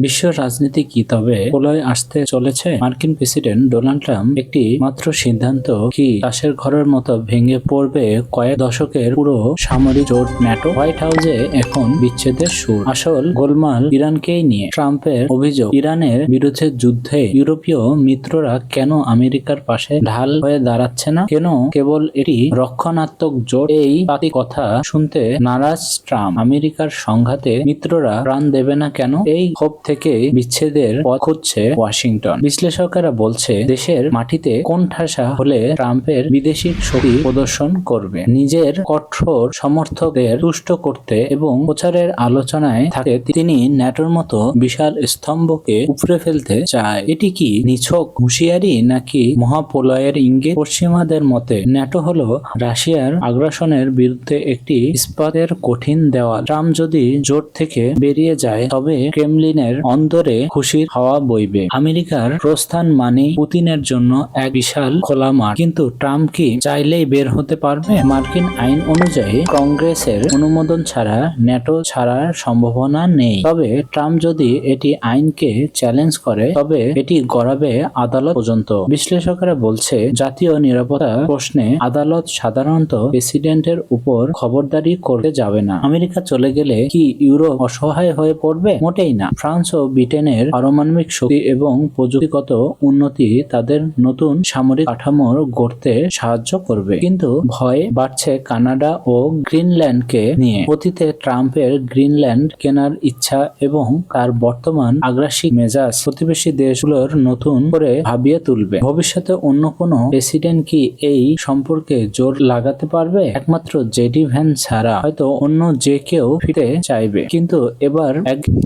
বিশ্ব রাজনীতি কি তবে প্রলয় আসতে চলেছে? মার্কিন প্রেসিডেন্ট ডোনাল্ড ট্রাম্প একটি মাত্র সিদ্ধান্ত কি চাষের ঘরের মতো ভেঙে পড়বে কয়েক দশকের পুরো সামরিক জোট ন্যাটো? হোয়াইট হাউসে এখন বিচ্ছেদের সুর। আসল গোলমাল ইরানকেই নিয়ে। ট্রাম্পের অভিযোগ, ইরানের বিরুদ্ধে যুদ্ধে ইউরোপীয় মিত্ররা কেন আমেরিকার পাশে ঢাল হয়ে দাঁড়াচ্ছে না? কেন কেবল এটি রক্ষণাত্মক জোট? এই পাতি কথা শুনতে নারাজ ট্রাম্প। আমেরিকার সংঘাতে মিত্ররা প্রাণ দেবে না কেন? এই ক্ষোভ থেকে বিচ্ছেদের পথ খুঁজছে ওয়াশিংটন। বিশ্লেষকেরা বলছে, দেশের মাটিতে কোণঠাসা হলে ট্রাম্পের বিদেশি শক্তি প্রদর্শন করবে, নিজের কঠোর সমর্থকদের তুষ্ট করতে এবং প্রচারের আলোচনায় থাকে তিনি ন্যাটোর মতো বিশাল স্তম্ভকে উপড়ে ফেলতে চায়। এটি কি নিছক হুঁশিয়ারি নাকি মহাপ্রলয়ের ইঙ্গিত? পশ্চিমাদের মতে ন্যাটো হলো রাশিয়ার আগ্রাসনের বিরুদ্ধে একটি ইস্পাতের কঠিন দেওয়াল। ট্রাম্প যদি জোট থেকে বেরিয়ে যায় তবে ক্রেমলিনের অন্দরে খুশির হাওয়া বইবে। আমেরিকার প্রস্থান মানে পুতিনের জন্য এক বিশাল খোলা মাঠ। কিন্তু ট্রাম্প কি চাইলেই বের হতে পারবে? মার্কিন আইন অনুযায়ী কংগ্রেসের অনুমোদন ছাড়া ন্যাটো ছাড়ার সম্ভাবনা নেই। তবে ট্রাম্প যদি এটি আইনকে চ্যালেঞ্জ করে তবে এটি গড়াবে আদালত পর্যন্ত। বিশ্লেষকেরা বলছে, জাতীয় নিরাপত্তা প্রশ্নে আদালত সাধারণত প্রেসিডেন্টের উপর খবরদারি করতে যাবে না। আমেরিকা চলে গেলে কি ইউরোপ অসহায় হয়ে পড়বে? মোটেই না। ফ্রান্স ও ব্রিটেনের পারমাণবিক শক্তি এবং প্রযুক্তিগত উন্নতি তাদের নতুন সামরিক কাঠামো গড়তে সাহায্য করবে। কিন্তু ভয় বাড়ছে কানাডা ও গ্রিনল্যান্ডকে নিয়ে। অতীতে ট্রাম্পের গ্রিনল্যান্ড কেনার ইচ্ছা এবং তার বর্তমান আগ্রাসী মেজাজ প্রতিবেশী দেশগুলোর নতুন করে ভাবিয়ে তুলবে। ভবিষ্যতে অন্য কোনো প্রেসিডেন্ট কি এই সম্পর্কে জোর লাগাতে পারবে? একমাত্র জেডি ভ্যান্স ছাড়া হয়তো অন্য যে কেউ ফিরতে চাইবে।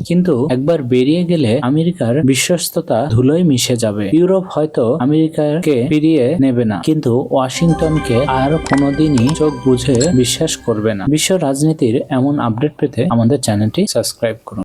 কিন্তু একবার বেরিয়ে গেলে আমেরিকার বিশ্বস্ততা ধুলোয় মিশে যাবে। ইউরোপ হয়তো আমেরিকাকে ফিরিয়ে নেবে না, কিন্তু ওয়াশিংটনকে আর কোনোদিনই চোখ বুঝে বিশ্বাস করবে না। বিশ্ব রাজনীতির এমন আপডেট পেতে আমাদের চ্যানেলটি সাবস্ক্রাইব করুন।